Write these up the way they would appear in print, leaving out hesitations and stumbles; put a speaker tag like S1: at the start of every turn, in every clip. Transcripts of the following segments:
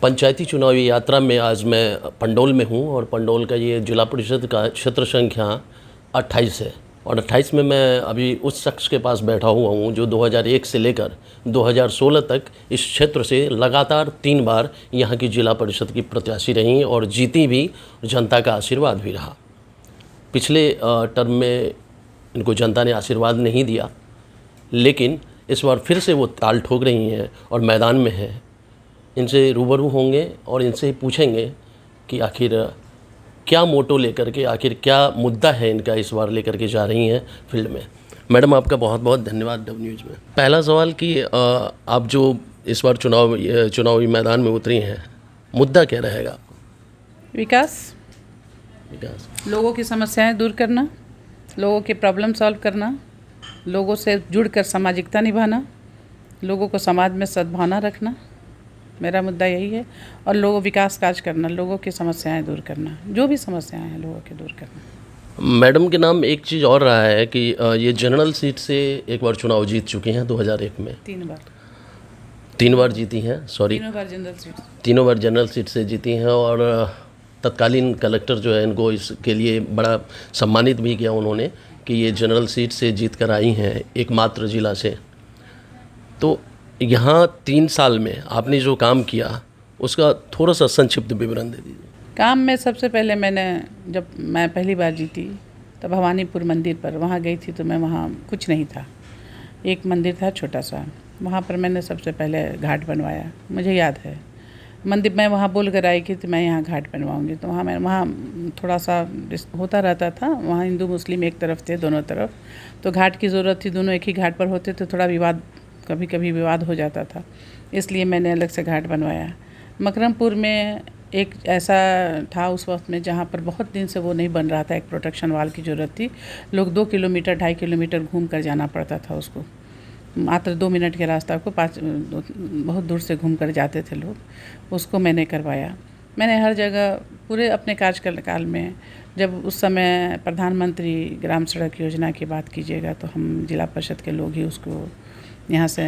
S1: पंचायती चुनावी यात्रा में आज मैं पंडोल में हूँ और पंडोल का ये जिला परिषद का क्षेत्र संख्या 28 है और 28 में मैं अभी उस शख्स के पास बैठा हुआ हूँ जो 2001 से लेकर 2016 तक इस क्षेत्र से लगातार 3 बार यहाँ की जिला परिषद की प्रत्याशी रहीं और जीती भी, जनता का आशीर्वाद भी रहा। पिछले टर्म में इनको जनता ने आशीर्वाद नहीं दिया, लेकिन इस बार फिर से वो ताल ठोक रही हैं और मैदान में हैं। इनसे रूबरू होंगे और इनसे पूछेंगे कि आखिर क्या मोटो लेकर के, आखिर क्या मुद्दा है इनका इस बार लेकर के जा रही हैं फील्ड में। मैडम, आपका बहुत बहुत धन्यवाद डब न्यूज़ में। पहला सवाल कि आप जो इस बार चुनावी मैदान में उतरी हैं, मुद्दा क्या रहेगा?
S2: विकास, लोगों की समस्याएं दूर करना, लोगों के प्रॉब्लम सॉल्व करना, लोगों से जुड़कर सामाजिकता निभाना, लोगों को समाज में सद्भावना रखना, मेरा मुद्दा यही है। और लोगों विकास कार्य करना, लोगों की समस्याएं दूर करना, जो भी समस्याएं हैं लोगों के दूर करना।
S1: मैडम के नाम एक चीज़ और रहा है कि ये जनरल सीट से एक बार चुनाव जीत चुकी हैं 2001 में। 3 बार जीती हैं, सॉरी
S2: 3 बार जनरल सीट,
S1: 3 बार जनरल सीट से जीती हैं और तत्कालीन कलेक्टर जो है इनको इसके लिए बड़ा सम्मानित भी किया उन्होंने कि ये जनरल सीट से जीत कर आई हैं एकमात्र जिला से। तो यहाँ 3 साल में आपने जो काम किया उसका थोड़ा सा संक्षिप्त विवरण दे दीजिए।
S2: काम में सबसे पहले जब मैं पहली बार जीती तब भवानीपुर मंदिर पर वहाँ गई थी, तो मैं वहाँ कुछ नहीं था, एक मंदिर था छोटा सा, वहाँ पर मैंने सबसे पहले घाट बनवाया। मुझे याद है मंदिर, मैं वहाँ बोल कर आई कि तो मैं यहाँ घाट बनवाऊँगी। तो वहाँ थोड़ा सा होता रहता था, वहाँ हिंदू मुस्लिम एक तरफ थे, दोनों तरफ, तो घाट की ज़रूरत थी। दोनों एक ही घाट पर होते तो थोड़ा विवाद, कभी कभी विवाद हो जाता था, इसलिए मैंने अलग से घाट बनवाया। मकरमपुर में एक ऐसा था उस वक्त में जहाँ पर बहुत दिन से वो नहीं बन रहा था, एक प्रोटेक्शन वाल की ज़रूरत थी। लोग 2 किलोमीटर 2.5 किलोमीटर घूम कर जाना पड़ता था उसको, मात्र 2 मिनट के रास्ता को बहुत दूर से घूम कर जाते थे लोग, उसको मैंने करवाया। मैंने हर जगह पूरे अपने कार्यकाल में, जब उस समय प्रधानमंत्री ग्राम सड़क योजना की बात कीजिएगा तो हम जिला परिषद के लोग ही उसको यहाँ से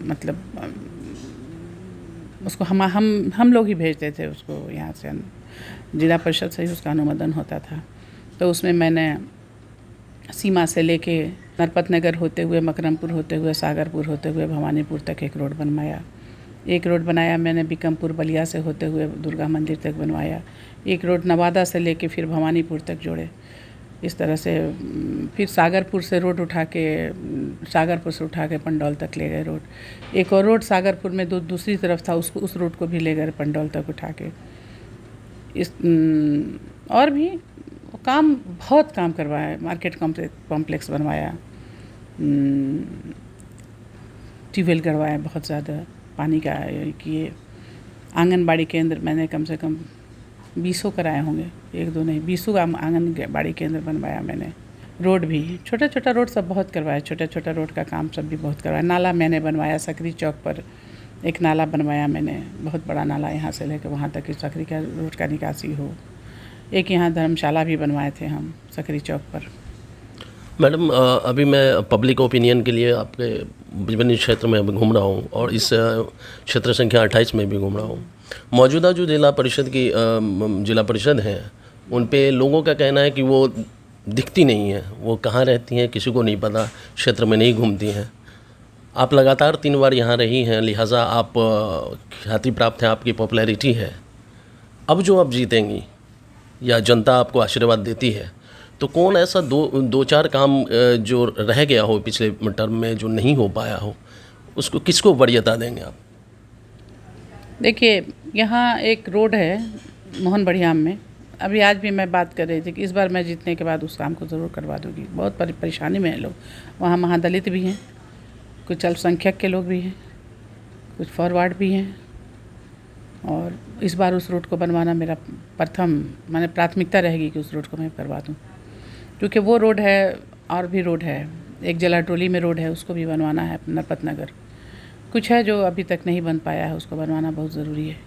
S2: मतलब उसको हम लोग ही भेजते थे उसको, यहाँ से जिला परिषद से ही उसका अनुमोदन होता था। तो उसमें मैंने सीमा से लेके नरपत नगर होते हुए, मकरमपुर होते हुए, सागरपुर होते हुए भवानीपुर तक एक रोड बनवाया। एक रोड बनाया मैंने बिकमपुर बलिया से होते हुए दुर्गा मंदिर तक बनवाया। एक रोड नवादा से लेके फिर भवानीपुर तक जोड़े। इस तरह से फिर सागरपुर से उठा के पंडौल तक ले गए रोड। एक और रोड सागरपुर में दूसरी तरफ था, उस रोड को भी ले गए पंडौल तक उठा के। और भी बहुत काम करवाया। मार्केट कॉम्प्लेक्स बनवाया, ट्यूबवेल करवाया, बहुत ज़्यादा पानी का किए। आंगनबाड़ी केंद्र मैंने कम से कम 20 कराए होंगे, 1-2 नहीं, 20 आंगनबाड़ी केंद्र बनवाया मैंने। रोड भी छोटा रोड सब बहुत करवाया, छोटा रोड का काम सब भी बहुत करवाया। नाला मैंने बनवाया, सकरी चौक पर एक नाला बनवाया मैंने, बहुत बड़ा नाला, यहाँ से लेकर वहाँ तक कि सकरी का रोड का निकासी हो। एक यहाँ धर्मशाला भी बनवाए थे हम सकरी चौक पर।
S1: मैडम, अभी मैं पब्लिक ओपिनियन के लिए आपके विभिन्न क्षेत्र में घूम रहा हूँ और इस क्षेत्र संख्या 28 में भी घूम रहा हूँ। मौजूदा जो जिला परिषद हैं उन पे लोगों का कहना है कि वो दिखती नहीं है, वो कहाँ रहती हैं किसी को नहीं पता, क्षेत्र में नहीं घूमती हैं। आप लगातार 3 बार यहाँ रही हैं, लिहाजा आप ख्याति प्राप्त है, आपकी पॉपुलैरिटी है। अब जो आप जीतेंगी या जनता आपको आशीर्वाद देती है, तो कौन ऐसा 2-4 काम जो रह गया हो पिछले टर्म में, जो नहीं हो पाया हो, उसको किसको वरीयता देंगे आप?
S2: देखिए, यहाँ एक रोड है मोहन बढ़ियाम में, अभी आज भी मैं बात कर रही थी कि इस बार मैं जीतने के बाद उस काम को ज़रूर करवा दूँगी। बहुत परेशानी में हैं लोग, वहाँ महादलित भी हैं, कुछ अल्पसंख्यक के लोग भी हैं, कुछ फॉरवर्ड भी हैं, और इस बार उस रोड को बनवाना मेरा प्राथमिकता रहेगी कि उस रोड को मैं करवा दूँ, क्योंकि वो रोड है और भी रोड है। एक जलाटोली में रोड है, उसको भी बनवाना है, नरपत नगर। कुछ है जो अभी तक नहीं बन पाया है, उसको बनवाना बहुत ज़रूरी है।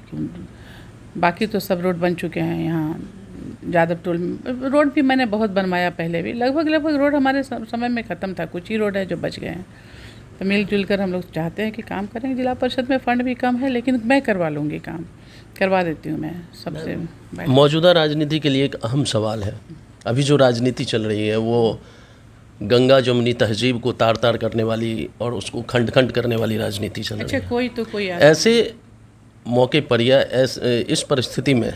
S2: बाकी तो सब रोड बन चुके हैं। यहाँ जादव टोल रोड भी मैंने बहुत बनवाया पहले भी, लगभग रोड हमारे समय में ख़त्म था, कुछ ही रोड है जो बच गए हैं। तो मिलजुल कर हम लोग चाहते हैं कि काम करेंगे। जिला परिषद में फ़ंड भी कम है, लेकिन मैं करवा लूँगी काम, करवा देती हूँ मैं सबसे।
S1: मौजूदा राजनीति के लिए एक अहम सवाल है। अभी जो राजनीति चल रही है वो गंगा जमुनी तहजीब को तार तार करने वाली और उसको खंड खंड करने वाली राजनीति चल रही
S2: अच्छा,
S1: है।
S2: कोई
S1: ऐसे मौके पर या इस परिस्थिति में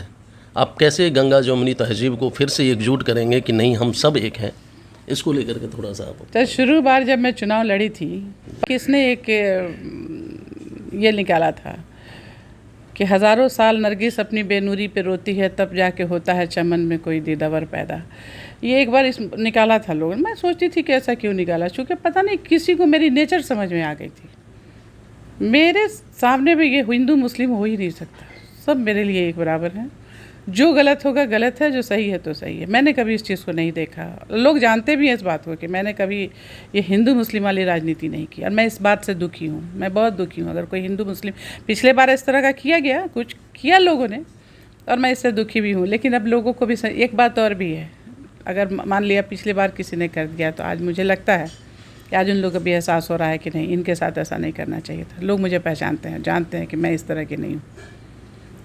S1: आप कैसे गंगा जमुनी तहजीब को फिर से एकजुट करेंगे कि नहीं हम सब एक हैं, इसको लेकर के थोड़ा सा आप।
S2: तो शुरू बार जब मैं चुनाव लड़ी थी, किसने एक ये निकाला था कि हज़ारों साल नरगिस अपनी बेनूरी पे रोती है, तब जाके होता है चमन में कोई दीदावर पैदा। ये एक बार इस निकाला था लोगों ने। मैं सोचती थी कि ऐसा क्यों निकाला, क्योंकि पता नहीं किसी को मेरी नेचर समझ में आ गई थी। मेरे सामने भी ये हिंदू मुस्लिम हो ही नहीं सकता, सब मेरे लिए एक बराबर हैं। जो गलत होगा गलत है, जो सही है तो सही है। मैंने कभी इस चीज़ को नहीं देखा, लोग जानते भी हैं इस बात को कि मैंने कभी ये हिंदू मुस्लिम वाली राजनीति नहीं की, और मैं इस बात से दुखी हूँ। मैं बहुत दुखी हूँ। अगर कोई हिंदू मुस्लिम, पिछले बार इस तरह का किया गया, कुछ किया लोगों ने, और मैं इससे दुखी भी हूँ। लेकिन अब लोगों को भी एक बात और भी है, अगर मान लिया पिछली बार किसी ने कर दिया, तो आज मुझे लगता है कि आज उन लोगों को भी एहसास हो रहा है कि नहीं, इनके साथ ऐसा नहीं करना चाहिए था। लोग मुझे पहचानते हैं, जानते हैं कि मैं इस तरह की नहीं हूँ।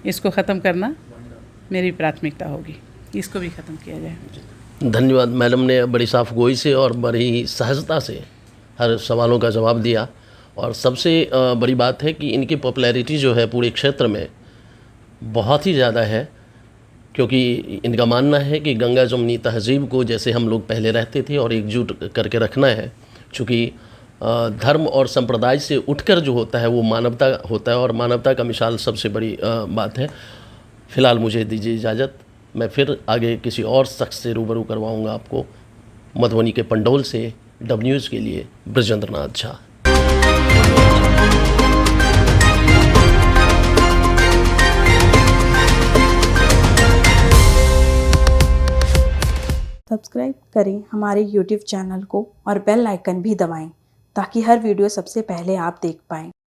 S2: इसको ख़त्म करना मेरी प्राथमिकता होगी, इसको भी ख़त्म किया जाए।
S1: धन्यवाद। मैडम ने बड़ी साफ गोई से और बड़ी सहजता से हर सवालों का जवाब दिया, और सबसे बड़ी बात है कि इनकी पॉपुलैरिटी जो है पूरे क्षेत्र में बहुत ही ज़्यादा है, क्योंकि इनका मानना है कि गंगा जमुनी तहजीब को जैसे हम लोग पहले रहते थे और एकजुट करके रखना है। चूँकि धर्म और संप्रदाय से उठकर जो होता है वो मानवता होता है, और मानवता का मिसाल सबसे बड़ी बात है। फ़िलहाल मुझे दीजिए इजाज़त, मैं फिर आगे किसी और शख्स से रूबरू करवाऊंगा आपको। मधुबनी के पंडोल से डब न्यूज़ के लिए ब्रजेंद्र नाथ झा।
S3: सब्सक्राइब करें हमारे YouTube चैनल को और बेल आइकन भी दबाएं ताकि हर वीडियो सबसे पहले आप देख पाएं।